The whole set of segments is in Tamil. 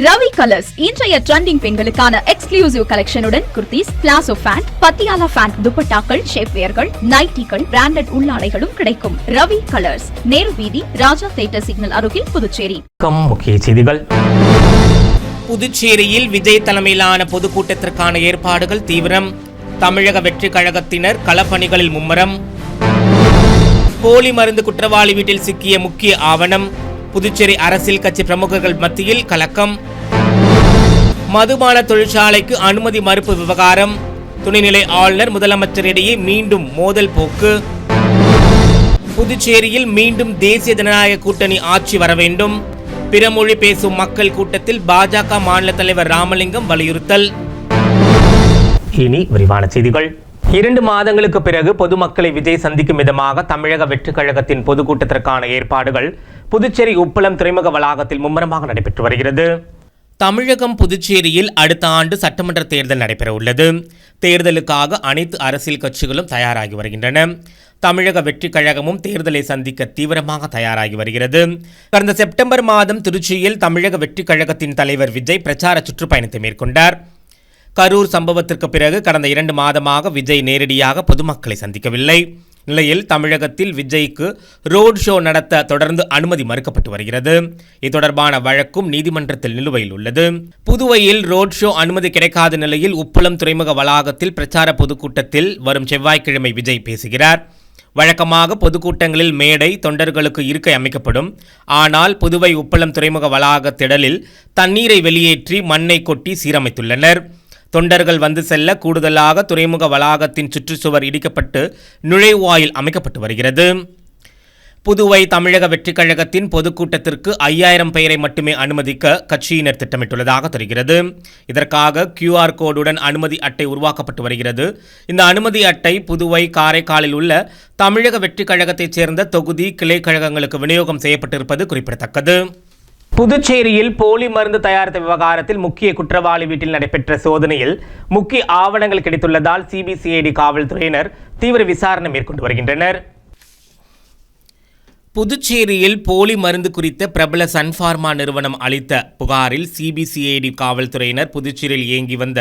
ரவி கலர்ஸ் இன்றைய ட்ரெண்டிங் பெண்களுக்கான எக்ஸ்க்ளூசிவ் கலெக்ஷனுடன் kurtis, palazzo pant, Patiala pant, துப்பட்டாக்கள், ஷேப்வேர்கள், நைட்டிகள், பிராண்டட் உள்ளாடைகளும் கிடைக்கும். ரவி கலர்ஸ், நேரு வீதி, ராஜா தியேட்டர் சிக்னல் அருகில், புதுச்சேரி. முக்கிய செய்திகள். புதுச்சேரியில் விஜய் தலைமையிலான பொதுக்கூட்டத்திற்கான ஏற்பாடுகள் தீவிரம். தமிழக வெற்றி கழகத்தினர் களப்பணிகளில் மும்முரம். போலி மருந்து குற்றவாளி வீட்டில் சிக்கிய முக்கிய ஆவணம். புதுச்சேரி அரசியல் கட்சி பிரமுகர்கள் மத்தியில் கலக்கம். மதுபான தொழிற்சாலைக்கு அனுமதி மறுப்பு விவகாரம். துணைநிலை ஆளுநர் முதலமைச்சர் இடையே மீண்டும் மோதல் போக்கு. புதுச்சேரியில் மீண்டும் தேசிய ஜனநாயக கூட்டணி ஆட்சி வர வேண்டும். பிறமொழி பேசும் மக்கள் கூட்டத்தில் பாஜக மாநில தலைவர் ராமலிங்கம் வலியுறுத்தல். இனி விரிவான செய்திகள். 2 மாதங்களுக்கு பிறகு பொதுமக்களை விஜய் சந்திக்கும் விதமாக தமிழக வெற்றி கழகத்தின் பொதுக்கூட்டத்திற்கான ஏற்பாடுகள் புதுச்சேரி உப்பளம் துறைமுக வளாகத்தில் மும்முரமாக நடைபெற்று வருகிறது. தமிழகம் புதுச்சேரியில் அடுத்த ஆண்டு சட்டமன்ற தேர்தல் நடைபெற உள்ளது. தேர்தலுக்காக அனைத்து அரசியல் கட்சிகளும் தயாராகி வருகின்றன. தமிழக வெற்றி கழகமும் தேர்தலை சந்திக்க தீவிரமாக தயாராகி வருகிறது. கடந்த செப்டம்பர் மாதம் திருச்சியில் தமிழக வெற்றி கழகத்தின் தலைவர் விஜய் பிரச்சார சுற்றுப்பயணத்தை மேற்கொண்டார். கரூர் சம்பவத்திற்கு பிறகு கடந்த 2 மாதமாக விஜய் நேரடியாக பொதுமக்களை சந்திக்கவில்லை. நிலையில் தமிழகத்தில் விஜய்க்கு ரோட் ஷோ நடத்த தொடர்ந்து அனுமதி மறுக்கப்பட்டு வருகிறது. இது தொடர்பான வழக்கும் நீதிமன்றத்தில் நிலுவையில் உள்ளது. புதுவையில் ரோட் ஷோ அனுமதி கிடைக்காத நிலையில் உப்பளம் துறைமுக வளாகத்தில் பிரச்சார பொதுக்கூட்டத்தில் வரும் செவ்வாய்க்கிழமை விஜய் பேசுகிறார். வழக்கமாக பொதுக்கூட்டங்களில் மேடை, தொண்டர்களுக்கு இருக்கை அமைக்கப்படும். ஆனால் புதுவை உப்பளம் துறைமுக வளாக திடலில் தண்ணீரை வெளியேற்றி மண்ணை கொட்டி சீரமைத்துள்ளனர். தொண்டர்கள் வந்து செல்ல கூடுதலாக துறைமுக வளாகத்தின் சுற்றுச்சுவர் இடிக்கப்பட்டு நுழைவாயில் அமைக்கப்பட்டு வருகிறது. புதுவை தமிழக வெற்றி கழகத்தின் பொதுக்கூட்டத்திற்கு 5000 பெயரை மட்டுமே அனுமதிக்க கட்சியினர் திட்டமிட்டுள்ளதாக தெரிகிறது. இதற்காக QR கோடுடன் அனுமதி அட்டை உருவாக்கப்பட்டு வருகிறது. இந்த அனுமதி அட்டை புதுவை, காரைக்காலில் உள்ள தமிழக வெற்றி கழகத்தைச் சேர்ந்த தொகுதி, கிளை கழகங்களுக்கு விநியோகம் செய்யப்பட்டிருப்பது குறிப்பிடத்தக்கது. புதுச்சேரியில் போலி மருந்து தயாரித்த விவகாரத்தில் முக்கிய குற்றவாளி வீட்டில் நடைபெற்ற சோதனையில் முக்கிய ஆவணங்கள் கிடைத்துள்ளதால் CBCID காவல்துறையினர் தீவிர விசாரணை மேற்கொண்டு வருகின்றனர். புதுச்சேரியில் போலி மருந்து குறித்த பிரபல சன்ஃபார்மா நிறுவனம் அளித்த புகாரில் CBCID காவல்துறையினர் புதுச்சேரியில் இயங்கி வந்த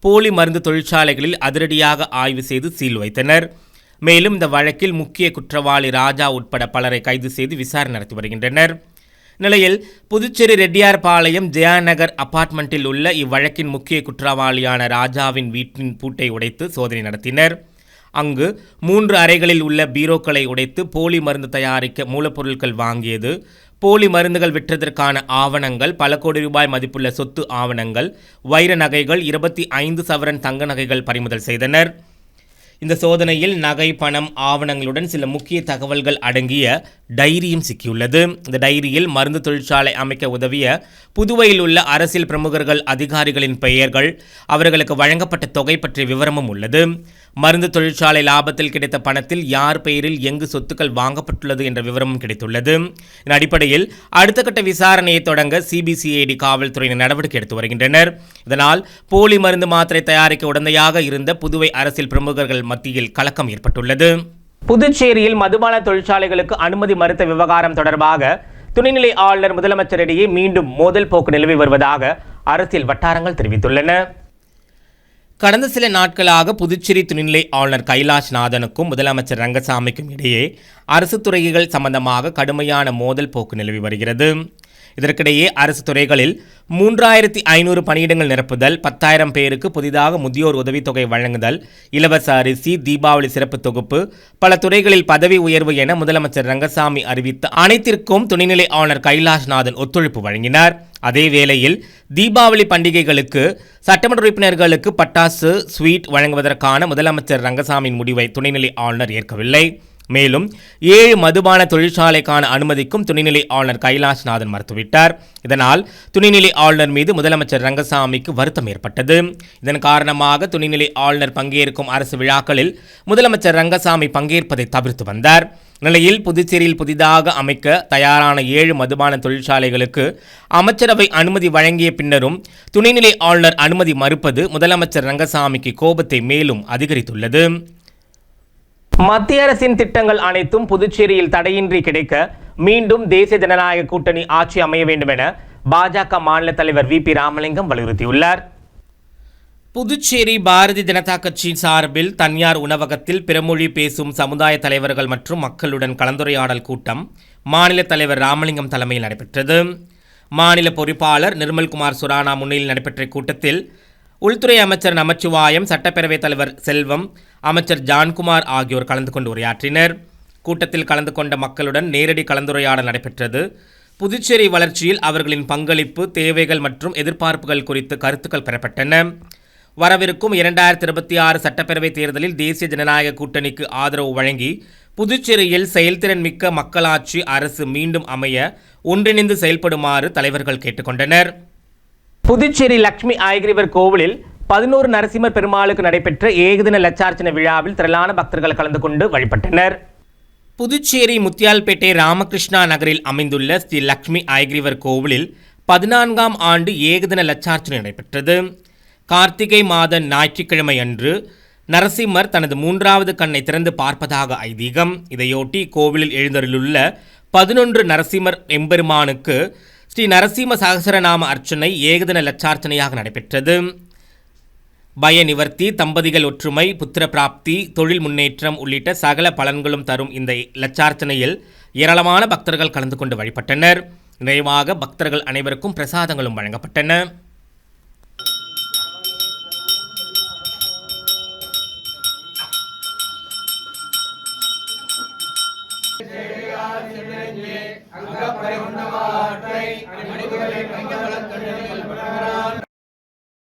போலி மருந்து தொழிற்சாலைகளில் அதிரடியாக ஆய்வு செய்து சீல் வைத்தனர். மேலும் இந்த வழக்கில் முக்கிய குற்றவாளி ராஜா உட்பட பலரை கைது செய்து விசாரணை நடத்தி வருகின்றனர். நிலையில் புதுச்சேரி ரெட்டியார்பாளையம் ஜெயாநகர் அபார்ட்மெண்ட்டில் உள்ள இவ்வழக்கின் முக்கிய குற்றவாளியான ராஜாவின் வீட்டின் பூட்டை உடைத்து சோதனை நடத்தினர். அங்கு 3 அறைகளில் உள்ள பீரோக்களை உடைத்து போலி மருந்து தயாரிக்க மூலப்பொருட்கள் வாங்கியது, போலி மருந்துகள் விற்றதற்கான ஆவணங்கள், பல கோடி ரூபாய் மதிப்புள்ள சொத்து ஆவணங்கள், வைர நகைகள், 25 சவரன் தங்க நகைகள் பறிமுதல் செய்தனர். இந்த சோதனையில் நகை, பணம், ஆவணங்களுடன் சில முக்கிய தகவல்கள் அடங்கிய டைரியும் சிக்கியுள்ளது. இந்த டைரியில் மருந்து தொழிற்சாலை அமைக்க உதவிய புதுவையில் உள்ள அரசியல் பிரமுகர்கள், அதிகாரிகளின் பெயர்கள், அவர்களுக்கு வழங்கப்பட்ட தொகை பற்றிய விவரமும் உள்ளது. மருந்து தொழிற்சாலை லாபத்தில் கிடைத்த பணத்தில் யார் பெயரில் எங்கு சொத்துக்கள் வாங்கப்பட்டுள்ளது என்ற விவரமும் கிடைத்துள்ளது. இதன் அடிப்படையில் அடுத்த கட்ட விசாரணையை தொடங்க CBCID காவல்துறையினர் நடவடிக்கை எடுத்து வருகின்றனர். இதனால் போலி மருந்து மாத்திரை தயாரிக்க உடந்தையாக இருந்த புதுவை அரசியல் பிரமுகர்கள் மத்தியில் கலக்கம் ஏற்பட்டுள்ளது. புதுச்சேரியில் மதுபான தொழிற்சாலைகளுக்கு அனுமதி மறுத்த விவகாரம் தொடர்பாக துணைநிலை ஆளுநர் முதலமைச்சரிடையே மீண்டும் மோதல் போக்கு நிலவி வருவதாக அரசியல் வட்டாரங்கள் தெரிவித்துள்ளன. கடந்த சில நாட்களாக புதுச்சேரி துணைநிலை ஆளுநர் கைலாஷ்நாதனுக்கும் முதலமைச்சர் ரங்கசாமிக்கும் இடையே அரசு துறைகள் சம்பந்தமாக கடுமையான மோதல் போக்கு நிலவி வருகிறது. இதற்கிடையே அரசு துறைகளில் 3500 பணியிடங்கள் நிரப்புதல், 10,000 பேருக்கு புதிதாக முதியோர் உதவித்தொகை வழங்குதல், இலவச அரிசி, தீபாவளி சிறப்பு தொகுப்பு, பல துறைகளில் பதவி உயர்வு என முதலமைச்சர் ரங்கசாமி அறிவித்த அனைத்திற்கும் துணைநிலை ஆளுநர் கைலாஷ்நாதன் ஒத்துழைப்பு வழங்கினார். அதே வேளையில் தீபாவளி பண்டிகைகளுக்கு சட்டமன்ற உறுப்பினர்களுக்கு பட்டாசு, ஸ்வீட் வழங்குவதற்கான முதலமைச்சர் ரங்கசாமியின் முடிவை துணைநிலை ஆளுநர் ஏற்கவில்லை. மேலும் 7 மதுபான தொழிற்சாலைக்கான அனுமதிக்கும் துணைநிலை ஆளுநர் கைலாஷ்நாதன் மறுத்துவிட்டார். இதனால் துணைநிலை ஆளுநர் மீது முதலமைச்சர் ரங்கசாமிக்கு வருத்தம் ஏற்பட்டது. இதன் காரணமாக துணைநிலை ஆளுநர் பங்கேற்கும் அரசு விழாக்களில் முதலமைச்சர் ரங்கசாமி பங்கேற்பதை தவிர்த்து வந்தார். நிலையில் புதுச்சேரியில் புதிதாக அமைக்க தயாரான 7 மதுபான தொழிற்சாலைகளுக்கு அமைச்சரவை அனுமதி வழங்கிய பின்னரும் துணைநிலை ஆளுநர் அனுமதி மறுப்பது முதலமைச்சர் ரங்கசாமிக்கு கோபத்தை மேலும் அதிகரித்துள்ளது. மத்திய அரசின் திட்டங்கள் அனைத்தும் புதுச்சேரியில் தடையின்றி கிடைக்க மீண்டும் தேசிய ஜனநாயக கூட்டணி ஆட்சி அமைய வேண்டும் என பாஜக மாநில தலைவர் வி.பி. ராமலிங்கம் வலியுறுத்தியுள்ளார். புதுச்சேரி பாரதிய ஜனதா கட்சி சார்பில் தனியார் உணவகத்தில் பிறமொழி பேசும் சமுதாய தலைவர்கள் மற்றும் மக்களுடன் கலந்துரையாடல் கூட்டம் மாநில தலைவர் ராமலிங்கம் தலைமையில் நடைபெற்றது. மாநில பொறுப்பாளர் நிர்மல்குமார் சுரானா முன்னிலையில் நடைபெற்ற கூட்டத்தில் உள்துறை அமைச்சர் நமச்சிவாயம், சட்டப்பேரவைத் தலைவர் செல்வம், அமைச்சர் ஜான்குமார் ஆகியோர் கலந்து கொண்டு உரையாற்றினர். கூட்டத்தில் கலந்து கொண்ட மக்களுடன் நேரடி கலந்துரையாடல் நடைபெற்றது. புதுச்சேரி வளர்ச்சியில் அவர்களின் பங்களிப்பு, தேவைகள் மற்றும் எதிர்பார்ப்புகள் குறித்து கருத்துக்கள் பெறப்பட்டன. வரவிருக்கும் 2026 சட்டப்பேரவைத் தேர்தலில் தேசிய ஜனநாயக கூட்டணிக்கு ஆதரவு வழங்கி புதுச்சேரியில் செயல்திறன் மிக்க மக்களாட்சி அரசு மீண்டும் அமைய ஒன்றிணைந்து செயல்படுமாறு தலைவர்கள் கேட்டுக்கொண்டனர். புதுச்சேரி லட்சுமி ஐகிரிவர் கோவிலில் 11 நரசிம்மர் பெருமாளுக்கு நடைபெற்ற ஏகதின லட்சார்ச்சனை விழாவில் திரளான பக்தர்கள் கலந்து கொண்டு வழிபட்டனர். புதுச்சேரி முத்தியால்பேட்டை ராமகிருஷ்ணா நகரில் அமைந்துள்ள ஸ்ரீ லட்சுமி ஐகிரிவர் கோவிலில் 14ஆம் ஆண்டு ஏகதின லட்சார்ச்சனை நடைபெற்றது. கார்த்திகை மாத ஞாயிற்றுக்கிழமை அன்று நரசிம்மர் தனது 3வது கண்ணை திறந்து பார்ப்பதாக ஐதீகம். இதையொட்டி கோவிலில் எழுந்தருளுள்ள 11 நரசிம்மர் எம்பெருமானுக்கு ஸ்ரீ நரசிம்ம சகசரநாம அர்ச்சனை ஏகதின லட்சார்ச்சனையாக நடைபெற்றது. பய நிவர்த்தி, தம்பதிகள் ஒற்றுமை, புத்திர பிராப்தி, தொழில் முன்னேற்றம் உள்ளிட்ட சகல பலன்களும் தரும் இந்த லட்சார்ச்சனையில் ஏராளமான பக்தர்கள் கலந்து கொண்டு வழிபட்டனர். நிறைவாக பக்தர்கள் அனைவருக்கும் பிரசாதங்களும் வழங்கப்பட்டன.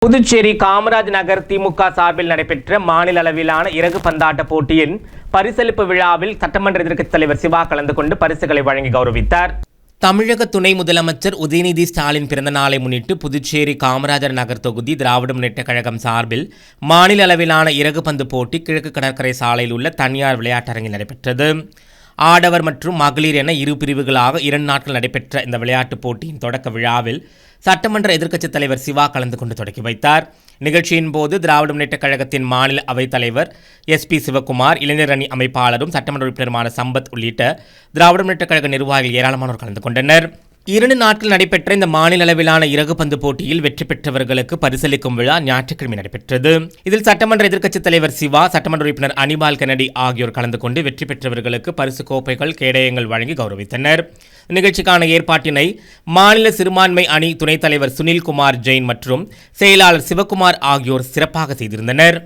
புதுச்சேரி காமராஜ் நகர் திமுக சார்பில் நடைபெற்ற மாநில அளவிலான இறகு பந்தாட்ட போட்டியின் பரிசளிப்பு விழாவில் சட்டமன்ற எதிர்க்கட்சித் தலைவர் சிவா கலந்து கொண்டு பரிசுகளை வழங்கி கௌரவித்தார். தமிழக துணை முதலமைச்சர் உதயநிதி ஸ்டாலின் பிறந்த நாளை முன்னிட்டு புதுச்சேரி காமராஜர் நகர் தொகுதி திராவிட முன்னேற்றக் கழகம் சார்பில் மாநில அளவிலான இறகு பந்து போட்டி கிழக்கு கடற்கரை சாலையில் உள்ள தனியார் விளையாட்டரங்கில் நடைபெற்றது. ஆடவர் மற்றும் மகளிர் என இரு பிரிவுகளாக 2 நாட்கள் நடைபெற்ற இந்த விளையாட்டுப் போட்டியின் தொடக்க விழாவில் சட்டமன்ற எதிர்க்கட்சித் தலைவர் சிவா கலந்து கொண்டு தொடங்கி வைத்தார். நிகழ்ச்சியின் போது திராவிட முன்னேற்றக் கழகத்தின் மாநில அவைத் தலைவர் SP சிவகுமார், இளைஞர் அணி அமைப்பாளரும் சட்டமன்ற உறுப்பினருமான சம்பத் உள்ளிட்ட திராவிட முன்னேற்றக் கழக நிர்வாகிகள் ஏராளமானோர் கலந்து கொண்டனர். 2 நாட்கள் நடைபெற்ற இந்த மாநில அளவிலான இறகு பந்து போட்டியில் வெற்றி பெற்றவர்களுக்கு பரிசளிக்கும் விழா ஞாயிற்றுக்கிழமை நடைபெற்றது. இதில் சட்டமன்ற எதிர்க்கட்சித் தலைவர் சிவா, சட்டமன்ற உறுப்பினர் அனிபால் கென்னடி ஆகியோர் கலந்து கொண்டு வெற்றி பெற்றவர்களுக்கு பரிசு கோப்பைகள், கேடயங்கள் வழங்கி கௌரவித்தனர். நிகழ்ச்சிக்கான ஏற்பாட்டினை மாநில சிறுபான்மை அணி துணைத் தலைவர் சுனில்குமார் ஜெயின் மற்றும் செயலாளர் சிவகுமார் ஆகியோர் சிறப்பாக செய்திருந்தனர்.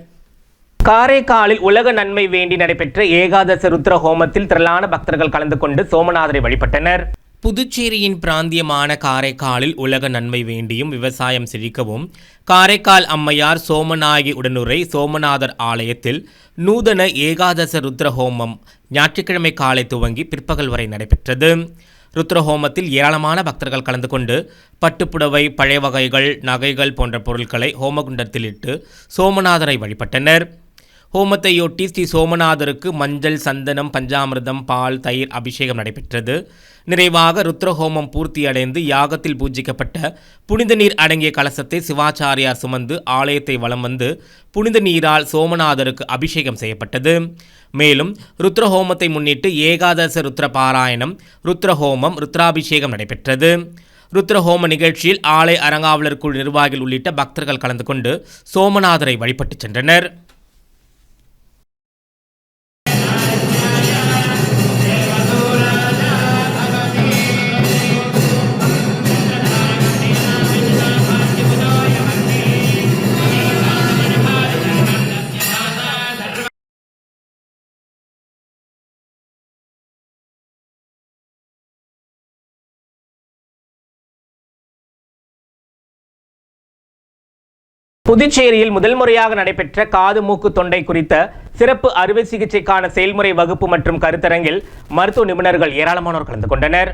காரைக்காலில் உலக நன்மை வேண்டி நடைபெற்ற ஏகாதச ருத்ர ஹோமத்தில் திரளான பக்தர்கள் கலந்து கொண்டு சோமநாதரை வழிபட்டனர். புதுச்சேரியின் பிராந்தியமான காரைக்காலில் உலக நன்மை வேண்டியும் விவசாயம் செழிக்கவும் காரைக்கால் அம்மையார் சோமநாயகி உடனுரை சோமநாதர் ஆலயத்தில் நூதன ஏகாதச ருத்ர ஹோமம் ஞாயிற்றுக்கிழமை காலை துவங்கி பிற்பகல் வரை நடைபெற்றது. ருத்ரஹோமத்தில் ஏராளமான பக்தர்கள் கலந்து கொண்டு பட்டுப்புடவை, பழைய வகைகள், நகைகள் போன்ற பொருட்களை ஹோமகுண்டத்தில் இட்டு சோமநாதரை வழிபட்டனர். ஹோமத்தையொட்டி ஸ்ரீ சோமநாதருக்கு மஞ்சள், சந்தனம், பஞ்சாமிர்தம், பால், தயிர் அபிஷேகம் நடைபெற்றது. நிறைவாக ருத்ரஹோமம் பூர்த்தியடைந்து யாகத்தில் பூஜிக்கப்பட்ட புனித நீர் அடங்கிய கலசத்தை சிவாச்சாரியார் சுமந்து ஆலயத்தை வலம் வந்து புனித நீரால் சோமநாதருக்கு அபிஷேகம் செய்யப்பட்டது. மேலும் ருத்ரஹோமத்தை முன்னிட்டு ஏகாதச ருத்ர பாராயணம், ருத்ரஹோமம், ருத்ராபிஷேகம் நடைபெற்றது. ருத்ரஹோம நிகழ்ச்சியில் ஆலய அறங்காவலர் குழு நிர்வாகிகள் உள்ளிட்ட பக்தர்கள் கலந்து கொண்டு சோமநாதரை வழிபட்டு சென்றனர். புதுச்சேரியில் முதல் முறையாக நடைபெற்ற காது, மூக்கு, தொண்டை குறித்த சிறப்பு அறுவை சிகிச்சைக்கான செயல்முறை வகுப்பு மற்றும் கருத்தரங்கில் மருத்துவ நிபுணர்கள் ஏராளமானோர் கலந்து கொண்டனர்.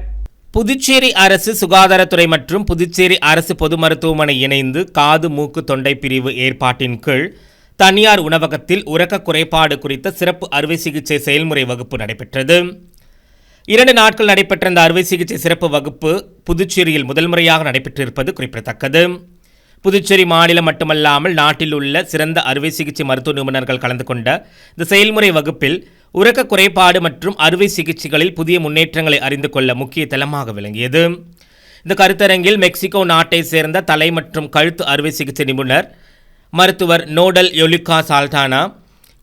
புதுச்சேரி அரசு சுகாதாரத்துறை மற்றும் புதுச்சேரி அரசு பொது மருத்துவமனை இணைந்து காது, மூக்கு, தொண்டை பிரிவு ஏற்பாட்டின் கீழ் தனியார் உணவகத்தில் உறக்க குறைபாடு குறித்த சிறப்பு அறுவை சிகிச்சை செயல்முறை வகுப்பு நடைபெற்றது. 2 நாட்கள் நடைபெற்ற இந்த அறுவை சிகிச்சை சிறப்பு வகுப்பு புதுச்சேரியில் முதல் முறையாக நடைபெற்றிருப்பது குறிப்பிடத்தக்கது. புதுச்சேரி மாநிலம் மட்டுமல்லாமல் நாட்டில் உள்ள சிறந்த அறுவை சிகிச்சை மருத்துவ நிபுணர்கள் கலந்து கொண்ட இந்த செயல்முறை வகுப்பில் உறக்க குறைபாடு மற்றும் அறுவை சிகிச்சைகளில் புதிய முன்னேற்றங்களை அறிந்து கொள்ள முக்கிய தளமாக விளங்கியது. இந்த கருத்தரங்கில் மெக்சிகோ நாட்டை சேர்ந்த தலை மற்றும் கழுத்து அறுவை சிகிச்சை நிபுணர் மருத்துவர் நோடல் யொலிகா சால்டானா,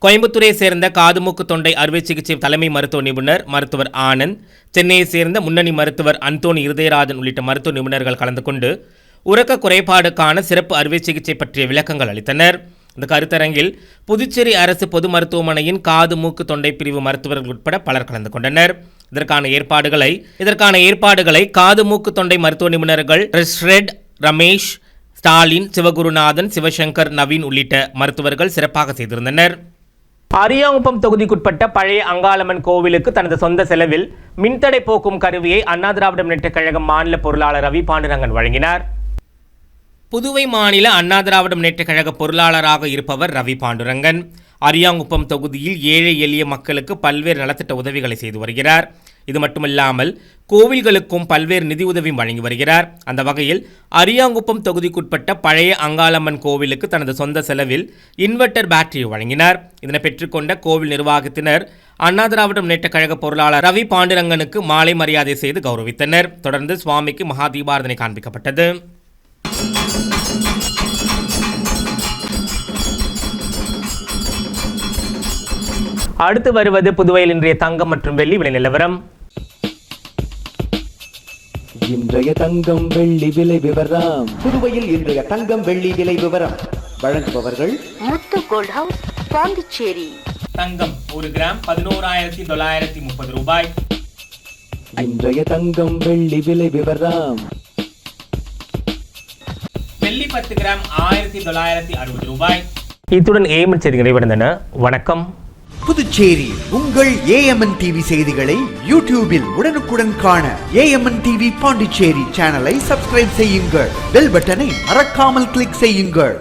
கோயம்புத்தூரை சேர்ந்த காது மூக்கு தொண்டை அறுவை சிகிச்சை தலைமை மருத்துவ நிபுணர் மருத்துவர் ஆனந்த், சென்னையை சேர்ந்த முன்னணி மருத்துவர் அந்தோணி இருதயராஜன் உள்ளிட்ட மருத்துவ நிபுணர்கள் கலந்து கொண்டு உறக்க குறைபாடுக்கான சிறப்பு அறுவை சிகிச்சை பற்றிய விளக்கங்கள் அளித்தனர். இந்த கருத்தரங்கில் புதுச்சேரி அரசு பொது மருத்துவமனையின் காது மூக்கு தொண்டை பிரிவு மருத்துவர்கள் உட்பட பலர் கலந்து கொண்டனர். இதற்கான ஏற்பாடுகளை காது மூக்கு தொண்டை மருத்துவ நிபுணர்கள் ரெட் ரமேஷ், ஸ்டாலின், சிவகுருநாதன், சிவசங்கர், நவீன் உள்ளிட்ட மருத்துவர்கள் சிறப்பாக செய்திருந்தனர். அரியாங்குப்பம் தொகுதிக்குட்பட்ட பழைய அங்காளம்மன் கோவிலுக்கு தனது சொந்த செலவில் மின்தடை போக்கும் கருவியை அண்ணா திராவிட முன்னேற்றக் கழகம் மாநில பொருளாளர் ரவி பாண்டுரங்கன் வழங்கினார். புதுவை மாநில அண்ணா திராவிட முன்னேற்றக் கழக பொருளாளராக இருப்பவர் ரவி பாண்டுரங்கன். அரியாங்குப்பம் தொகுதியில் ஏழை எளிய மக்களுக்கு பல்வேறு நலத்திட்ட உதவிகளை செய்து வருகிறார். இது மட்டுமல்லாமல் கோவில்களுக்கும் பல்வேறு நிதி உதவியும் வழங்கி வருகிறார். அந்த வகையில் அரியாங்குப்பம் தொகுதிக்குட்பட்ட பழைய அங்காளம்மன் கோவிலுக்கு தனது சொந்த செலவில் இன்வெர்டர் பேட்டரியை வழங்கினார். இதனை பெற்றுக்கொண்ட கோவில் நிர்வாகத்தினர் அண்ணா திராவிட முன்னேற்றக் கழக பொருளாளர் ரவி பாண்டுரங்கனுக்கு மாலை மரியாதை செய்து கௌரவித்தனர். தொடர்ந்து சுவாமிக்கு மகா தீபாராதனை காண்பிக்கப்பட்டது. அடுத்து வருவது புதுவையில் இன்றைய தங்கம் மற்றும் வெள்ளி விலை நிலவரம். இன்றைய தங்கம் வெள்ளி விலை விவரம். புதுவையில் இன்றைய தங்கம் வெள்ளி விலை விவரம் வழங்குபவர்கள் முத்து கோல்ட் ஹவுஸ், பாண்டிச்சேரி. தங்கம் 1 கிராம் 11,930 ரூபாய். இன்றைய தங்கம் வெள்ளி விலை விவரம். வெள்ளி 10 கிராம் 1960 ரூபாய். இத்துடன் ஏஎம்என் செய்திகள் நிறைவடைந்தன. வணக்கம். புதுச்சேரி உங்கள் ஏஎம்என் டிவி செய்திகளை யூடியூபில் உடனுக்குடன் காண ஏஎம்என் டிவி பாண்டிச்சேரி சேனலை சப்ஸ்கிரைப் செய்யுங்கள். பெல் பட்டனை மறக்காமல் கிளிக் செய்யுங்கள்.